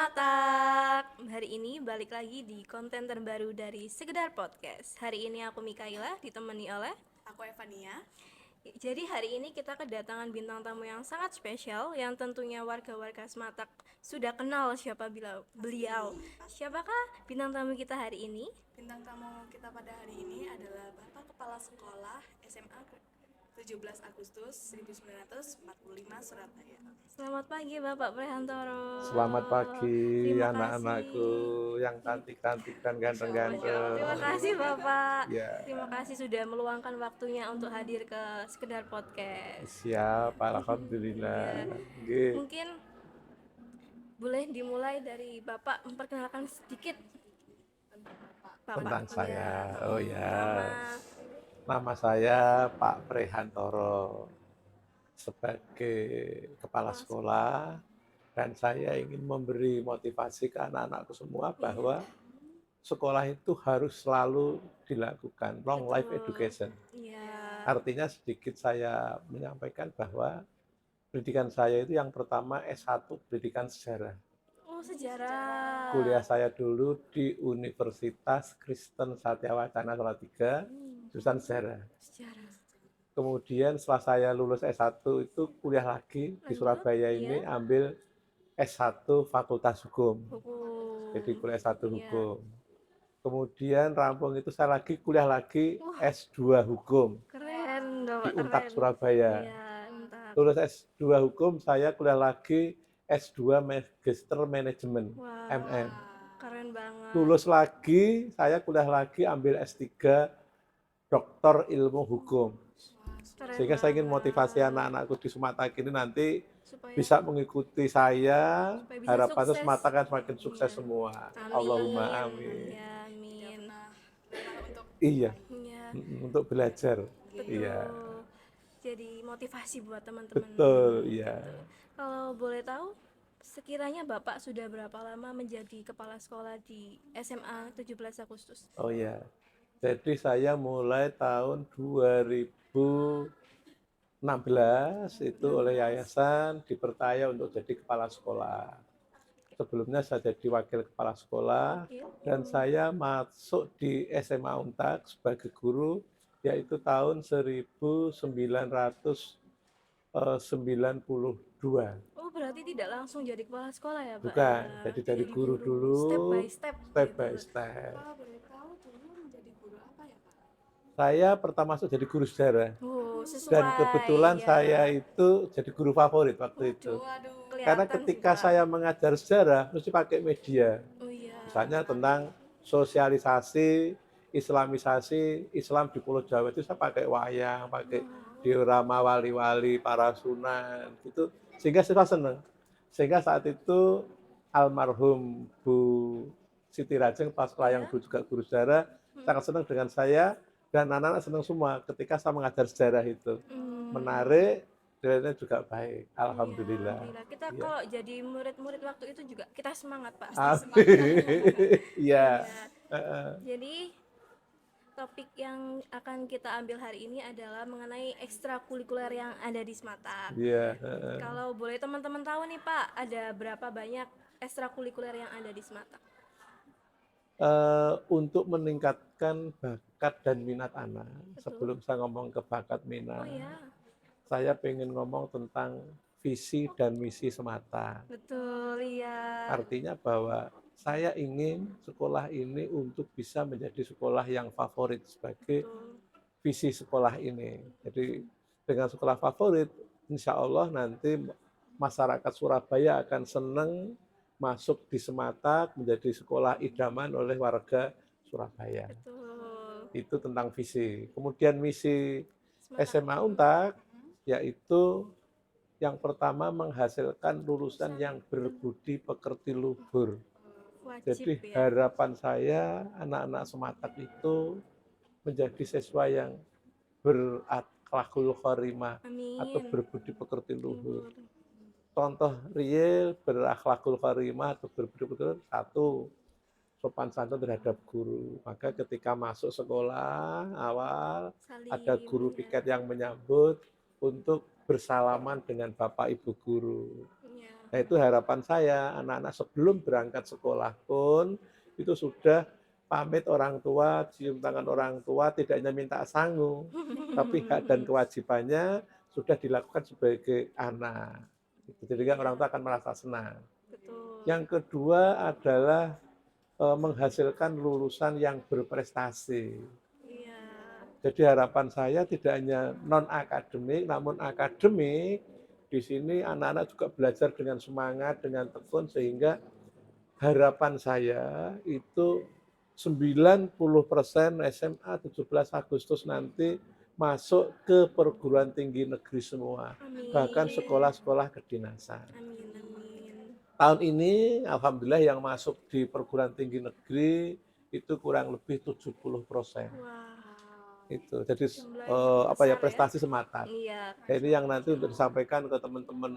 Sematak. Hari ini balik lagi di konten terbaru dari Sekedar Podcast. Hari ini aku Mikaela ditemani oleh Aku Evania. Jadi hari ini kita kedatangan bintang tamu yang sangat spesial yang tentunya warga-warga Sematak sudah kenal siapa beliau. Siapakah bintang tamu kita hari ini? Bintang tamu kita pada hari ini adalah Bapak Kepala Sekolah SMA 17 Agustus 1945 Surabaya. Selamat pagi Bapak Prehantoro. Selamat pagi Terima anak-anakku kasih. yang cantik-cantik dan Masya Allah, Masya ganteng-ganteng. Terima Allah. kasih Bapak. Ya, Terima kasih sudah meluangkan waktunya untuk hadir ke Sekedar Podcast. siap, Ya, alhamdulillah. Nggih. mungkin boleh dimulai dari Bapak memperkenalkan sedikit Bapak. Tentang saya. Oh Nama. ya, nama saya Pak Prehantoro sebagai kepala sekolah, dan saya ingin memberi motivasi ke anak-anakku semua bahwa sekolah itu harus selalu dilakukan long life Betul. education. Iya. Artinya sedikit saya menyampaikan bahwa pendidikan saya itu yang pertama S1 pendidikan sejarah. Oh, sejarah. Kuliah saya dulu di Universitas Kristen Satya Wacana Salatiga, jurusan sejarah. Sejarah. Kemudian setelah saya lulus S1 itu kuliah lagi di Surabaya ini Iya. ambil S1 Fakultas Hukum. Hukum. Jadi kuliah S1 Iya. Hukum. Kemudian rampung itu saya kuliah lagi S2 Hukum Keren, di Bapak, Untak keren. Surabaya. Iya, Untak. Lulus S2 Hukum, saya kuliah lagi S2 Magister Manajemen, Wah, MM. keren banget. Lulus lagi, saya kuliah lagi ambil S3 Doktor Ilmu Hukum. Keren Sehingga saya ingin banget. motivasi anak-anakku di Sumatera ini nanti Supaya bisa mengikuti saya, supaya bisa harapannya sukses. Sumatera kan semakin sukses Iya. semua. Amin. Allahumma amin. Ya, amin. Lelah untuk Iya, Iya, untuk belajar. betul. Iya, Jadi motivasi buat teman-teman. betul, iya. Kalau boleh tahu, sekiranya Bapak sudah berapa lama menjadi kepala sekolah di SMA 17 Agustus? Oh iya. Jadi saya mulai tahun 2016 itu oleh yayasan dipercaya untuk jadi kepala sekolah. Sebelumnya saya jadi wakil kepala sekolah dan saya masuk di SMA Untak sebagai guru yaitu tahun 1992. Oh, berarti tidak langsung jadi kepala sekolah ya, Pak? Bukan, Ya, jadi dari guru step dulu, by step. step Gitu. by step. Kalau boleh tahu dulu menjadi guru apa ya Pak? Saya pertama masuk jadi guru sejarah. Sesuai. Dan kebetulan ya. saya itu jadi guru favorit waktu itu. Waduh. Karena Kelihatan ketika sih, Pak. saya mengajar sejarah, mesti pakai media. Oh iya. Misalnya tentang sosialisasi, islamisasi, Islam di Pulau Jawa itu saya pakai wayang, pakai diorama wali-wali, para sunan, gitu. Sehingga saya senang. Sehingga saat itu almarhum Bu Siti Rajeng pas yang juga guru sejarah, sangat senang dengan saya dan anak-anak senang semua ketika saya mengajar sejarah itu. Menarik, nilainya juga baik. Alhamdulillah. Alhamdulillah. Kita Ya. kalau jadi murid-murid waktu itu juga kita semangat, Pak. Iya. Jadi topik yang akan kita ambil hari ini adalah mengenai ekstrakurikuler yang ada di Sematak. Iya. Kalau boleh teman-teman tahu nih, Pak, ada berapa banyak ekstrakurikuler yang ada di Sematak? Untuk meningkatkan bakat dan minat anak. Betul. Sebelum saya ngomong ke bakat minat, Oh iya, saya pengen ngomong tentang visi dan misi Semata. betul, iya. Artinya bahwa saya ingin sekolah ini untuk bisa menjadi sekolah yang favorit sebagai visi sekolah ini. Jadi dengan sekolah favorit, insya Allah nanti masyarakat Surabaya akan senang masuk di Sematak menjadi sekolah idaman oleh warga Surabaya. Betul. Itu tentang visi. Kemudian misi Sematak. SMA Untak yaitu yang pertama menghasilkan lulusan yang berbudi pekerti luhur. Wajib, Jadi ya. harapan saya anak-anak Sematak itu menjadi siswa yang berakhlakul karimah atau Amin. berbudi pekerti luhur. Contoh real berakhlakul karimah atau berbudi pekerti luhur, satu, sopan santun terhadap guru. Maka ketika masuk sekolah awal Salim, ada guru ya. piket yang menyambut untuk bersalaman dengan Bapak Ibu guru. Ya. Nah, itu harapan saya, anak-anak sebelum berangkat sekolah pun itu sudah pamit orang tua, cium tangan orang tua, tidak hanya minta sangu, tapi hak dan kewajibannya sudah dilakukan sebagai anak. Jadi kan orang tua akan merasa senang. Betul. Yang kedua adalah menghasilkan lulusan yang berprestasi. Iya. Jadi harapan saya tidak hanya non akademik, namun akademik. Di sini anak-anak juga belajar dengan semangat, dengan tekun, sehingga harapan saya itu 90% SMA 17 Agustus nanti masuk ke perguruan tinggi negeri semua, bahkan Amin. sekolah-sekolah kedinasan. Amin, amin. Tahun ini alhamdulillah yang masuk di perguruan tinggi negeri itu kurang lebih 70%. Wah, Itu. Jadi jumlahnya apa ya, besar ya. prestasi semata. Iya. Nah, ini yang nanti untuk disampaikan ke teman-teman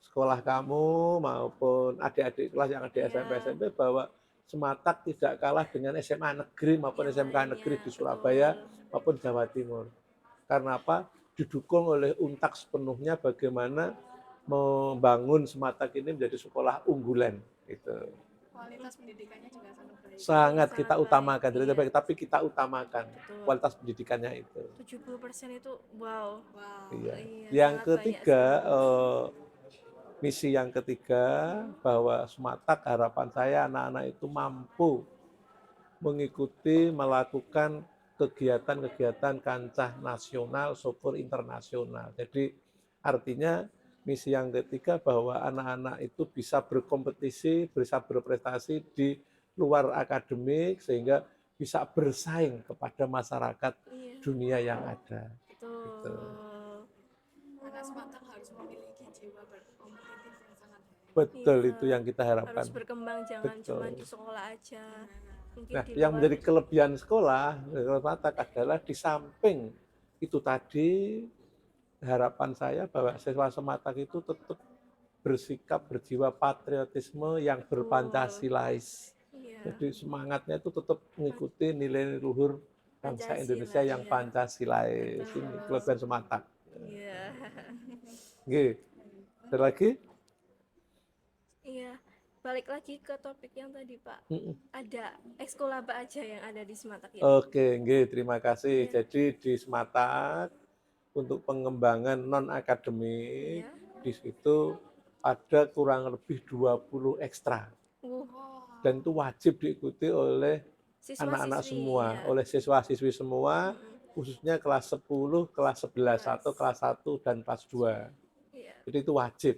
sekolah kamu maupun adik-adik kelas yang ada di SMP Iya. SMP bahwa Sematak tidak kalah dengan SMA negeri maupun Yang SMK negeri lainnya, di Surabaya betul. maupun Jawa Timur. Karena apa? Didukung oleh Untak sepenuhnya bagaimana membangun Sematak ini menjadi sekolah unggulan. Itu Kualitas pendidikannya juga sangat baik. sangat Sangat kita baik, utamakan, iya. tapi kita utamakan Betul. kualitas pendidikannya itu. 70% itu wow. Wow. Iya. Iya, Yang sangat banyak ketiga, sekali. misi yang ketiga bahwa Sematak harapan saya anak-anak itu mampu mengikuti melakukan kegiatan-kegiatan kancah nasional syukur internasional. Jadi artinya misi yang ketiga bahwa anak-anak itu bisa berkompetisi, bisa berprestasi di luar akademik sehingga bisa bersaing kepada masyarakat Iya, dunia yang ada. Gitu. betul. Anak Sematang harus memiliki jiwa berkompetitif yang sangat baik. Betul, Iya, itu yang kita harapkan. harus berkembang, jangan cuma Betul. di sekolah aja. Mungkin Nah, di yang luar. menjadi kelebihan sekolah Matak adalah di samping itu tadi harapan saya bahwa siswa Sematak itu tetap bersikap berjiwa patriotisme yang Betul. berpancasilais. Iya, Jadi semangatnya itu tetap mengikuti nilai luhur bangsa Pancasila, Indonesia yang iya. pancasilais. Betul. Ini kelebihan Sematak. Iya. Oke. Ada lagi? Iya. Balik lagi ke topik yang tadi, Pak. Mm-mm. Ada ekskul apa aja yang ada di Sematak ini? Oke, nggih, terima kasih. Iya. Jadi di Sematak untuk pengembangan non akademik Iya. di situ ada kurang lebih 20 ekstra Uh, dan itu wajib diikuti oleh anak-anak siswa-siswi, semua, ya. oleh siswa-siswi semua, Mm-mm. khususnya kelas 10, kelas 11 atau Kelas. kelas 1 dan kelas 2. Iya. Jadi itu wajib.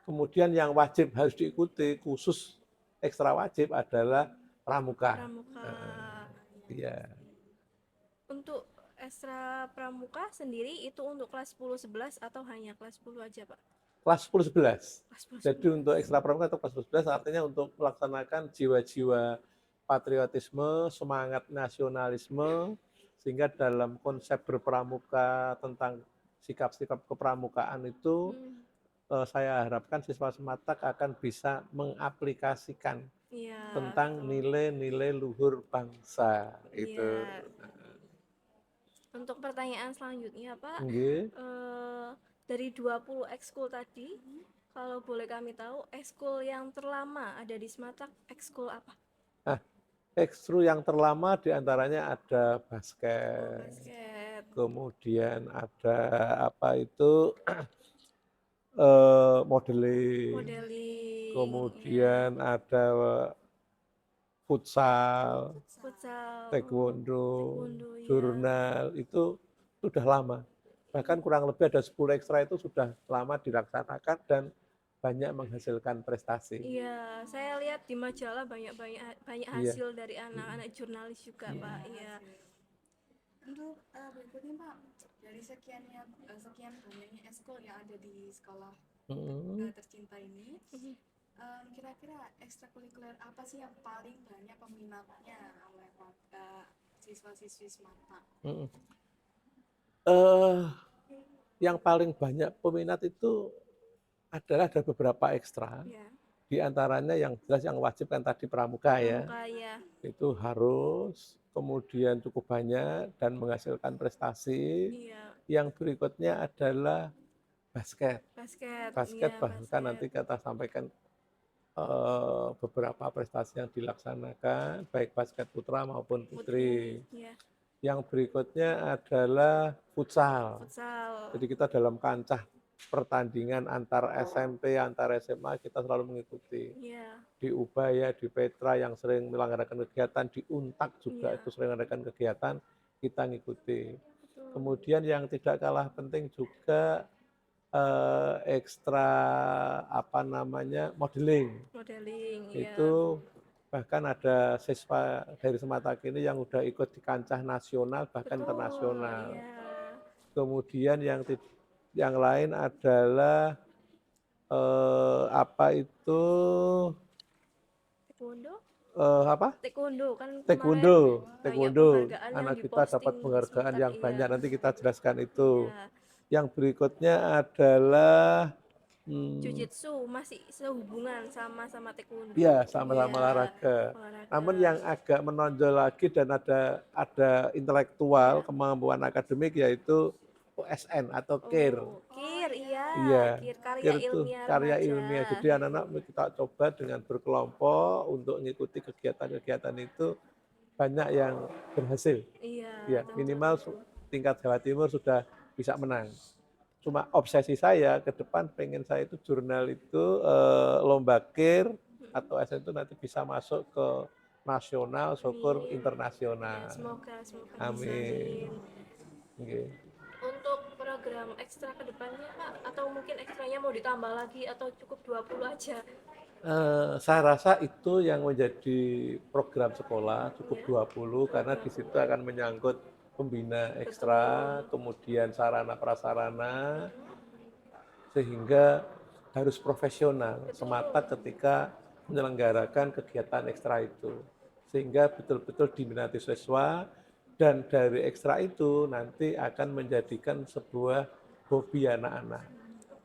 Kemudian yang wajib harus diikuti khusus ekstra wajib adalah pramuka. Pramuka. Iya. Untuk ekstra pramuka sendiri itu untuk kelas 10 11 atau hanya kelas 10 aja, Pak? Kelas 10 11. Kelas 10 Jadi untuk ekstra pramuka atau kelas 11 artinya untuk melaksanakan jiwa-jiwa patriotisme, semangat nasionalisme, sehingga dalam konsep berpramuka tentang sikap-sikap kepramukaan itu saya harapkan siswa Sematak akan bisa mengaplikasikan Iya, tentang betul. nilai-nilai luhur bangsa itu. Iya. Untuk pertanyaan selanjutnya, Pak, Nggih. dari 20 ekskul tadi, kalau boleh kami tahu, ekskul yang terlama ada di Sematak, ekskul apa? Nah, ekstru yang terlama diantaranya ada Oh, basket, basket, kemudian ada apa itu modeling, modeling, kemudian ada futsal, futsal, taekwondo, taekwondo, iya. jurnal, itu sudah lama. Bahkan kurang lebih ada 10 ekstra itu sudah lama dilaksanakan dan banyak menghasilkan prestasi. Iya, saya lihat di majalah banyak Iya. hasil dari anak-anak jurnalis juga, Pak. Iya. Untuk berikutnya Pak, dari sekian banyaknya ekskul yang ada di sekolah tercinta ini, kira-kira ekstrakurikuler apa sih yang paling banyak peminatnya oleh siswa-siswi Sematak? Yang paling banyak peminat itu adalah ada beberapa ekstra. Iya. Di antaranya yang jelas yang wajib kan tadi pramuka ya. Pramuka, ya. Itu harus, kemudian cukup banyak dan menghasilkan prestasi. Iya. Yang berikutnya adalah basket. Basket. Basket Iya, bahkan basket. nanti kita sampaikan beberapa prestasi yang dilaksanakan, baik basket putra maupun putri. Iya. Yang berikutnya adalah futsal. Futsal. Jadi kita dalam kancah pertandingan antar SMP, antar SMA, kita selalu mengikuti. Iya. Di Ubaya, di Petra yang sering melaksanakan kegiatan, di Untak juga Iya. itu sering melaksanakan kegiatan, kita ngikuti. Betul. Kemudian yang tidak kalah penting juga ekstra modeling. Modeling, iya. Itu bahkan ada siswa dari Sematak ini yang udah ikut di kancah nasional bahkan Betul, internasional. iya. Kemudian yang lain adalah apa itu Taekwondo? apa? Taekwondo kan kemarin Taekwondo, banyak taekwondo. penghargaan yang Anak kita dapat diposting penghargaan Sematak, yang iya. banyak. Nanti kita jelaskan itu. Iya. Yang berikutnya adalah Jujitsu masih sehubungan sama taekwondo. ya sama-sama Iya, olahraga. olahraga. Namun yang agak menonjol lagi dan ada intelektual kemampuan akademik yaitu OSN atau KIR. Oh, KIR, iya. Iya, KIR, karya KIR itu ilmiah karya remaja. ilmiah. Jadi anak-anak kita coba dengan berkelompok untuk mengikuti kegiatan-kegiatan itu banyak yang berhasil. Iya, Ya, tentu, minimal tentu. tingkat Jawa Timur sudah bisa menang. Cuma obsesi saya ke depan pengen saya itu jurnal itu lomba KIR atau SN itu nanti bisa masuk ke nasional, syukur Amin. internasional. Ya, semoga bisa. Amin. Okay. Untuk program ekstra ke depannya Pak, atau mungkin ekstranya mau ditambah lagi atau cukup 20 aja? Saya rasa itu yang menjadi program sekolah cukup 20 karena di situ akan menyangkut pembina ekstra, kemudian sarana prasarana, sehingga harus profesional semata ketika menyelenggarakan kegiatan ekstra itu. Sehingga betul-betul diminati siswa dan dari ekstra itu nanti akan menjadikan sebuah hobi anak-anak.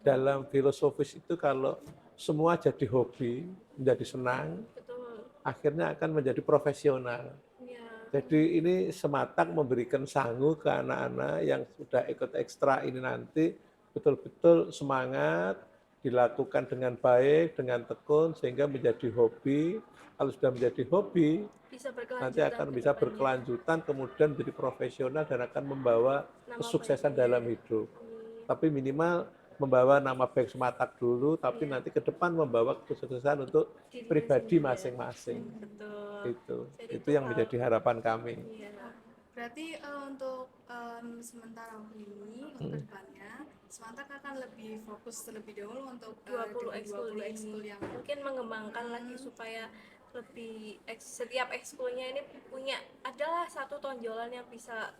Dalam filosofis itu kalau semua jadi hobi, menjadi senang, Betul. akhirnya akan menjadi profesional. Ya. Jadi ini Sematak memberikan sangu ke anak-anak yang sudah ikut ekstra ini nanti betul-betul semangat, dilakukan dengan baik, dengan tekun, sehingga menjadi hobi. Kalau sudah menjadi hobi, Bisa nanti akan bisa berkelanjutan, kemudian menjadi profesional dan akan membawa kesuksesan dalam hidup. Tapi minimal membawa nama baik Sematak dulu, tapi nanti ke depan membawa kesuksesan untuk pribadi masing-masing. Betul. Itu yang menjadi harapan kami. Berarti untuk sementara ini untuk kedepannya Sematak akan lebih fokus terlebih dahulu untuk 20 ekskul yang mungkin mengembangkan lagi supaya lebih setiap ekskulnya ini punya adalah satu tonjolan yang bisa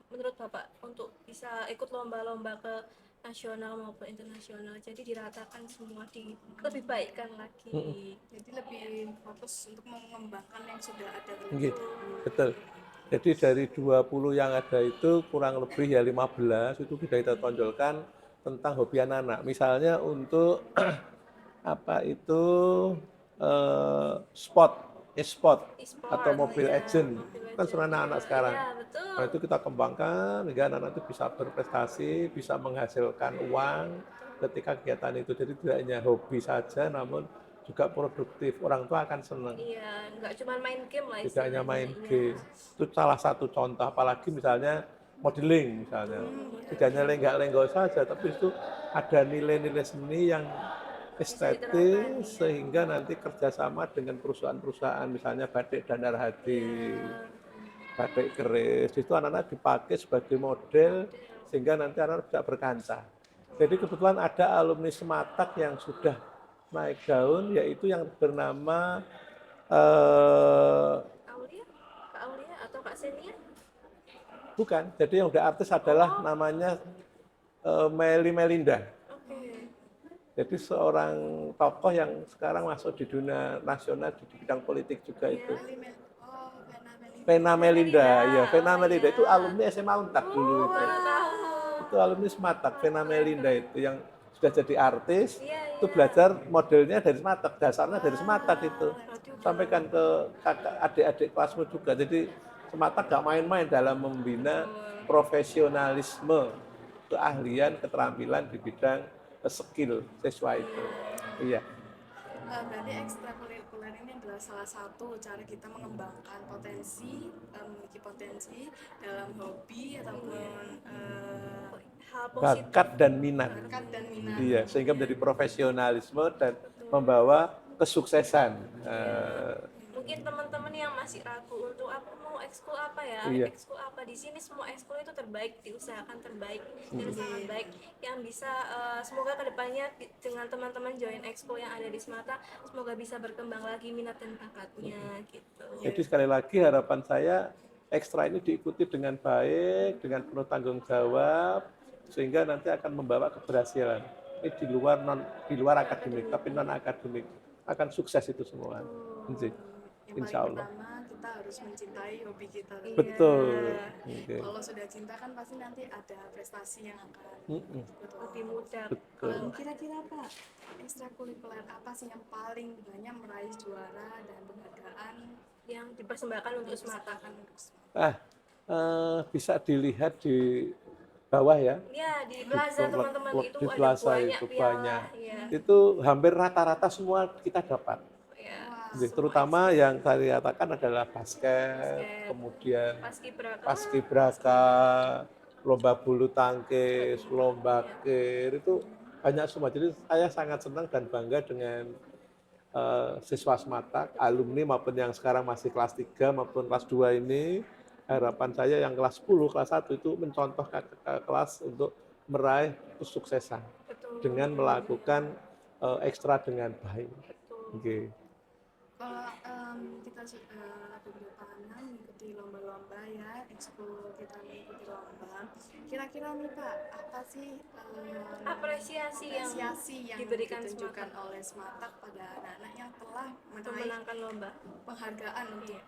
menurut Bapak untuk bisa ikut lomba-lomba ke nasional maupun internasional, jadi diratakan semua, lebih baikkan lagi. Jadi lebih fokus untuk mengembangkan yang sudah ada. Betul. Jadi dari 20 yang ada itu kurang lebih ya 15 itu sudah kita tonjolkan tentang hobi anak-anak. Misalnya untuk apa itu e-sport atau Mobile Legends kan sebenarnya anak-anak sekarang. Nah itu kita kembangkan hingga anak-anak itu bisa berprestasi, bisa menghasilkan uang ketika kegiatan itu. Jadi tidak hanya hobi saja, namun juga produktif. Orang tua akan senang. Iya, nggak cuma main game lah. Tidak hanya main game. Itu salah satu contoh. Apalagi misalnya modeling misalnya. Tidak hanya lenggak-lenggok saja, tapi itu ada nilai-nilai seni yang estetis sehingga nanti kerjasama dengan perusahaan-perusahaan misalnya Batik Dandar Hadi, Batik Keris, itu anak-anak dipakai sebagai model sehingga nanti anak-anak bisa berkancah. Jadi kebetulan ada alumni Sematak yang sudah naik daun, yaitu yang bernama Aulia? Kak Aulia atau Kak Senia? Bukan, jadi yang udah artis adalah namanya Meli Melinda. Jadi seorang tokoh yang sekarang masuk di dunia nasional di bidang politik juga itu. Vena Melinda, ya Vena Melinda itu alumni SMA Untak dulu itu. Itu alumni Sematak, Vena Melinda itu yang sudah jadi artis, itu belajar modelnya dari Sematak, dasarnya dari Sematak itu. Sampaikan ke kakak adik-adik kelasmu juga. Jadi Sematak gak main-main dalam membina profesionalisme, keahlian, keterampilan di bidang skill siswa itu. Iya. Berarti ekstrakurikuler ini adalah salah satu cara kita mengembangkan memiliki potensi dalam hobi ataupun Hal positif. Bakat dan minat. bakat dan minat. Iya, sehingga menjadi profesionalisme dan Betul. membawa kesuksesan. Mungkin teman-teman yang masih ragu untuk aku mau ekskul apa ya, Iya. ekskul apa, di sini semua ekskul itu terbaik, diusahakan terbaik dan sangat baik yang bisa semoga kedepannya dengan teman-teman join ekskul yang ada di Semata semoga bisa berkembang lagi minat dan bakatnya gitu. Jadi sekali lagi harapan saya ekstra ini diikuti dengan baik, dengan penuh tanggung jawab, sehingga nanti akan membawa keberhasilan. Ini di luar akademik, tapi non akademik akan sukses itu semua. Yang Insya paling Allah. pertama kita harus mencintai hobi kita. Betul. Oke. Kalau sudah cinta kan pasti nanti ada prestasi yang akan Lebih mudah. Betul. Kira-kira Pak, ekstrakurikuler apa sih yang paling banyak meraih juara dan penghargaan Yang dipersembahkan untuk Semata. Bisa dilihat di bawah ya. Ya di plaza teman-teman itu Di ada plaza banyak itu piala. banyak. Ya. Itu hampir rata-rata semua kita dapat. Ya. Jadi, terutama yang saya katakan adalah basket, kemudian Paskibraka. paskibraka, lomba bulu tangkis, lomba kir, itu banyak semua. Jadi saya sangat senang dan bangga dengan siswa Semata, alumni maupun yang sekarang masih kelas 3 maupun kelas 2 ini. Harapan saya yang kelas 10, kelas 1 itu mencontoh kelas untuk meraih kesuksesan Betul. dengan melakukan ekstra dengan baik. Betul. Oke. Kalau kita beberapa anak mengikuti lomba-lomba ya, ekskul kita mengikuti lomba. Kira-kira nih Pak, apa sih Apresiasi yang diberikan ditunjukkan Semata. oleh Semata pada anak-anak yang telah meraih Memenangkan lomba. penghargaan untuk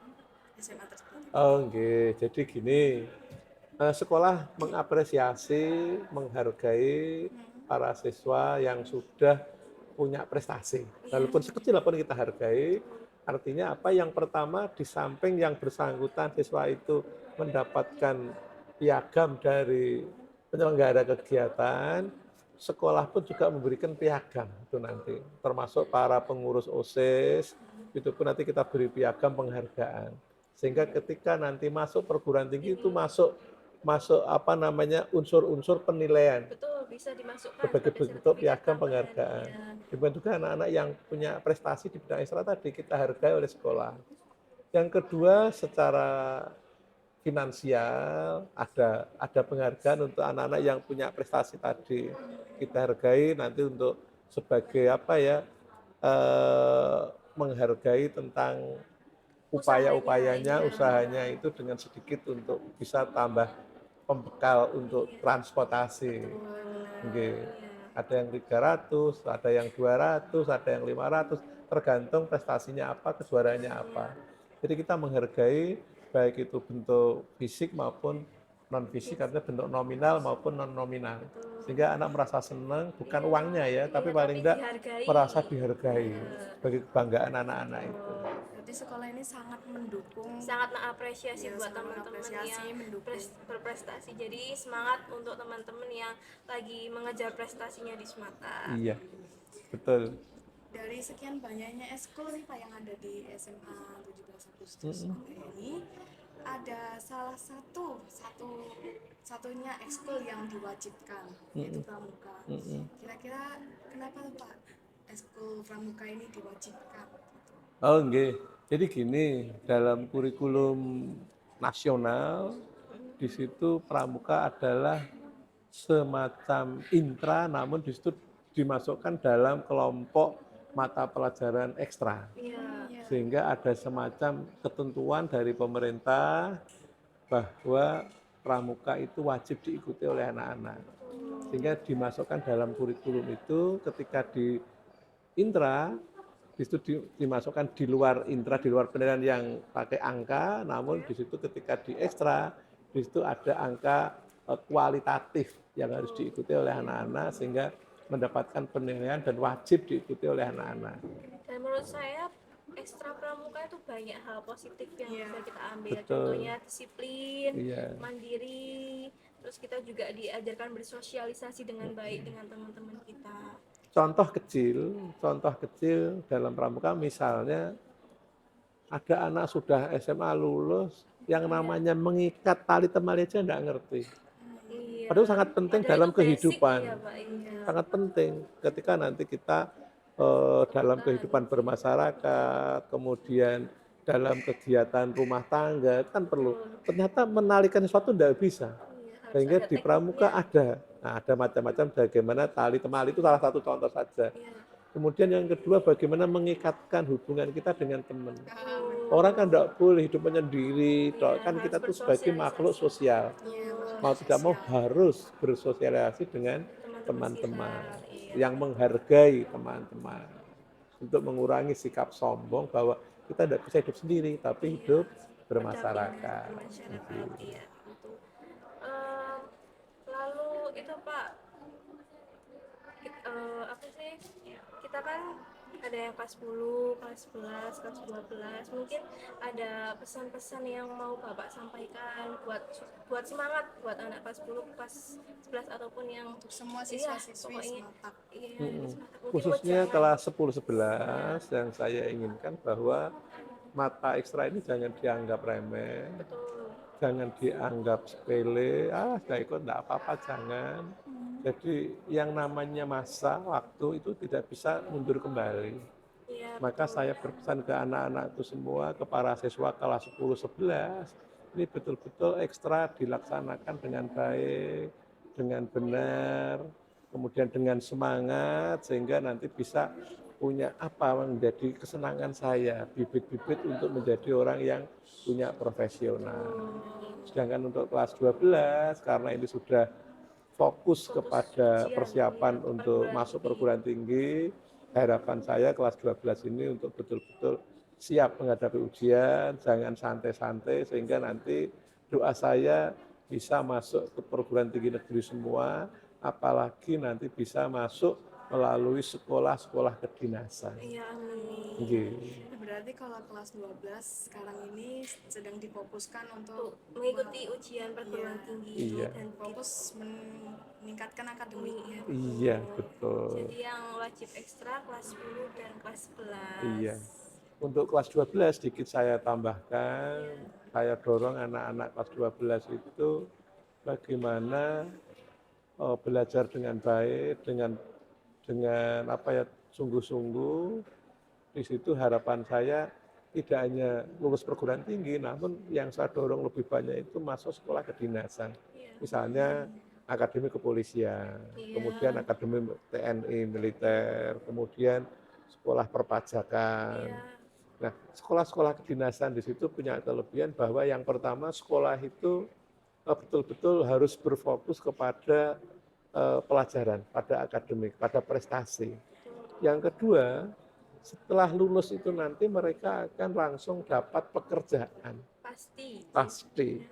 SMA tersebut? Oke, jadi gini, sekolah mengapresiasi, menghargai para siswa yang sudah punya prestasi. Walaupun sekecil apapun kita hargai, artinya apa? Yang pertama, di samping yang bersangkutan siswa itu mendapatkan piagam dari penyelenggara kegiatan, sekolah pun juga memberikan piagam itu nanti, termasuk para pengurus OSIS, itu pun nanti kita beri piagam penghargaan. Sehingga ketika nanti masuk perguruan tinggi itu masuk apa namanya unsur-unsur penilaian Betul, bisa dimasukkan sebagai sebagai bentuk sertifikat piagam tambahan. penghargaan. Ya. Demikian juga anak-anak yang punya prestasi di bidang ekstra tadi kita hargai oleh sekolah. Yang kedua, secara finansial ada penghargaan untuk anak-anak yang punya prestasi tadi. Kita hargai nanti untuk sebagai apa ya, menghargai tentang usahanya itu dengan sedikit untuk bisa tambah pembekal untuk transportasi. Oke. Ada yang 300, ada yang 200, ada yang 500, tergantung prestasinya apa, kejuaraannya apa. Jadi kita menghargai baik itu bentuk fisik maupun non fisik, artinya bentuk nominal maupun non nominal. Sehingga anak merasa senang, bukan uangnya ya, tapi paling tidak merasa dihargai sebagai kebanggaan anak-anak itu. Berarti sekolah ini sangat mendukung, Sangat mengapresiasi Ya, buat sangat teman-teman mengapresiasi, yang mendukung. berprestasi. Jadi semangat untuk teman-teman yang lagi mengejar prestasinya di Semata. Iya, betul. dari sekian banyaknya ekskul nih Pak yang ada di SMA 17 Agustus ini, ada satunya ekskul yang diwajibkan, yaitu pramuka. Kira-kira kenapa Pak ekskul pramuka ini diwajibkan? Oh, enggak. Jadi gini, dalam kurikulum nasional di situ pramuka adalah semacam intra, namun di situ dimasukkan dalam kelompok mata pelajaran ekstra. Iya. Sehingga ada semacam ketentuan dari pemerintah bahwa pramuka itu wajib diikuti oleh anak-anak. Sehingga dimasukkan dalam kurikulum itu ketika di intra, di situ dimasukkan di luar intra, di luar penilaian yang pakai angka, namun di situ ketika di ekstra, di situ ada angka kualitatif yang harus diikuti oleh anak-anak sehingga mendapatkan penilaian dan wajib diikuti oleh anak-anak. Dan menurut saya ekstra pramuka itu banyak hal positif yang bisa kita ambil. Betul. Contohnya disiplin, Iya. mandiri, terus kita juga diajarkan bersosialisasi dengan baik dengan teman-teman kita. Contoh kecil dalam pramuka misalnya ada anak sudah SMA lulus yang namanya mengikat tali temali aja nggak ngerti. Iya. Padahal sangat penting Padahal dalam itu basic, kehidupan. iya Pak. Iya. Sangat penting ketika nanti kita dalam kehidupan bermasyarakat, kemudian dalam kegiatan rumah tangga kan perlu. Ternyata menalikan sesuatu tidak bisa. Iya, harus Sehingga ada di pramuka tekniknya. ada. Nah, ada macam-macam bagaimana tali temali itu salah satu contoh saja. Iya. Kemudian yang kedua bagaimana mengikatkan hubungan kita dengan teman. Oh, Orang kan tidak boleh hidup menyendiri, iya, kan harus kita tuh sebagai makhluk bersosialisasi. sosial. Iya, Betul. Mau tidak mau sosial. harus bersosialisasi dengan Teman-teman teman-teman sekitar, iya. yang menghargai teman-teman untuk mengurangi sikap sombong bahwa kita tidak bisa hidup sendiri tapi hidup bermasyarakat. Bermasyarakat, iya. Itu. Em, Lalu itu Pak, apa sih? Kita kan ada yang kelas 10, kelas 11, kelas 12. Mungkin ada pesan-pesan yang mau Bapak sampaikan buat semangat buat anak kelas 10, kelas 11 ataupun yang Untuk semua iya, siswa-siswi pokoknya Sematak. iya, Mm-mm. semangat. Mungkin buat Khususnya jangan kelas 10-11 yang saya inginkan bahwa mata ekstra ini jangan dianggap remeh, betul. jangan dianggap sepele, nggak ikut nggak apa-apa, jangan. Jadi yang namanya masa waktu itu tidak bisa mundur kembali. Iya, Maka betul. saya berpesan ke anak-anak itu semua, ke para siswa kelas 10-11, ini betul-betul ekstra dilaksanakan dengan baik, dengan benar, kemudian dengan semangat, sehingga nanti bisa punya apa menjadi kesenangan saya, bibit-bibit untuk menjadi orang yang punya profesional. Sedangkan untuk kelas 12, karena ini sudah fokus kepada ujian, persiapan iya, untuk perguruan masuk tinggi. perguruan tinggi, harapan saya kelas 12 ini untuk betul-betul siap menghadapi ujian, jangan santai-santai, sehingga nanti doa saya bisa masuk ke perguruan tinggi negeri semua, apalagi nanti bisa masuk melalui sekolah-sekolah kedinasan. Iya, amin. Nggih. Berarti kalau kelas 12 sekarang ini sedang difokuskan Untuk untuk mengikuti ujian perguruan Iya. tinggi Iya. dan fokus meningkatkan akademiknya. Iya, betul. jadi yang wajib ekstra kelas 10 dan kelas 11. Iya. Untuk kelas 12 sedikit saya tambahkan, saya dorong anak-anak kelas 12 itu bagaimana belajar dengan baik, dengan apa ya, sungguh-sungguh. Di situ harapan saya tidak hanya lulus perguruan tinggi, namun yang saya dorong lebih banyak itu masuk sekolah kedinasan. Misalnya akademi kepolisian, kemudian akademi TNI militer, kemudian sekolah perpajakan. Iya. Nah, sekolah-sekolah kedinasan di situ punya kelebihan bahwa yang pertama sekolah itu betul-betul harus berfokus kepada pelajaran, pada akademik, pada prestasi. Yang kedua, setelah lulus itu nanti mereka akan langsung dapat pekerjaan. Pasti.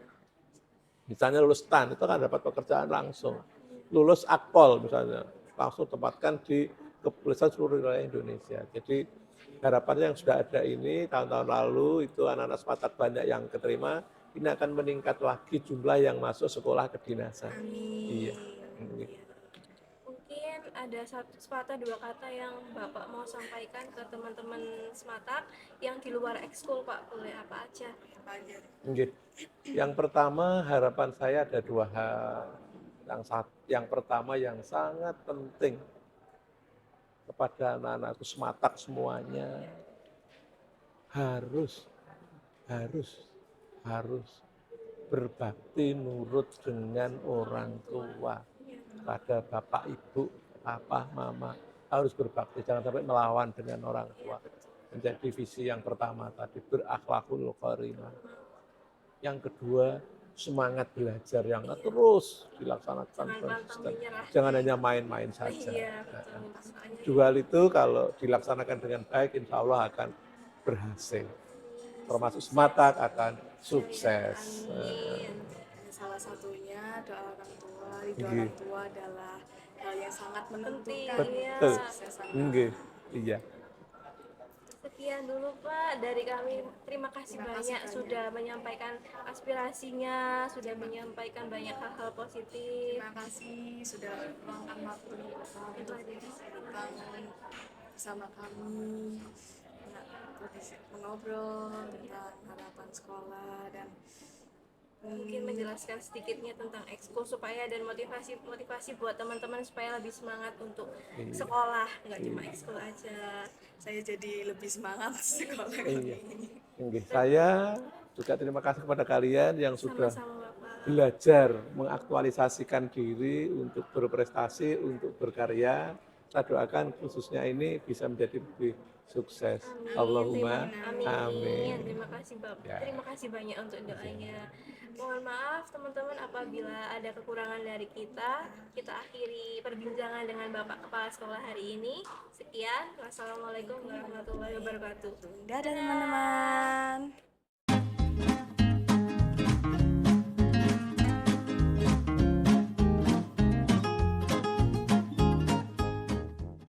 Misalnya lulus TAN itu kan dapat pekerjaan langsung. Lulus Akpol misalnya, langsung tempatkan di kepolisian seluruh wilayah Indonesia. Jadi harapannya yang sudah ada ini tahun-tahun lalu itu anak-anak Sematak banyak yang keterima, ini akan meningkat lagi jumlah yang masuk sekolah kedinasan. Amin. Iya. Mungkin ada satu sepatah dua kata yang Bapak mau sampaikan ke teman-teman Sematak yang di luar ekskul Pak, boleh apa aja? Oke. Yang pertama harapan saya ada dua hal. Yang pertama yang sangat penting kepada anak-anakku Sematak semuanya harus berbakti nurut dengan orang tua, pada bapak ibu, papa, mama, harus berbakti, jangan sampai melawan dengan orang tua. Menjadi visi yang pertama tadi, berakhlakul karimah. Yang kedua, semangat belajar yang terus dilaksanakan konsisten. Jangan hanya main-main saja. Dua hal itu kalau dilaksanakan dengan baik, insya Allah akan berhasil. Termasuk Sematak akan sukses. Salah satunya doa orang tua, ridho orang tua adalah hal yang sangat menentukan Betul. kesuksesan. Iya. Sekian dulu Pak dari kami. Terima kasih Terima kasih banyak banyak. sudah menyampaikan aspirasinya, sudah menyampaikan banyak hal-hal positif. Terima kasih sudah meluangkan waktu untuk datang bersama kami mengobrol tentang harapan sekolah dan Mungkin menjelaskan sedikitnya tentang ekskul supaya dan motivasi buat teman-teman supaya lebih semangat untuk Iya. sekolah, nggak cuma ekskul aja. saya jadi lebih semangat sekolah Iya. ini. Oke, saya juga terima kasih kepada kalian yang sudah Sama-sama Bapak. belajar mengaktualisasikan diri untuk berprestasi, untuk berkarya. Saya doakan khususnya ini bisa menjadi lebih sukses. Allahumma Amin. amin. Terima kasih Bapak. Ya. Terima kasih banyak untuk doanya. Mohon maaf teman-teman apabila ada kekurangan dari kita. Kita akhiri perbincangan dengan Bapak Kepala Sekolah hari ini. Sekian. Wassalamualaikum warahmatullahi wabarakatuh. Dadah teman-teman.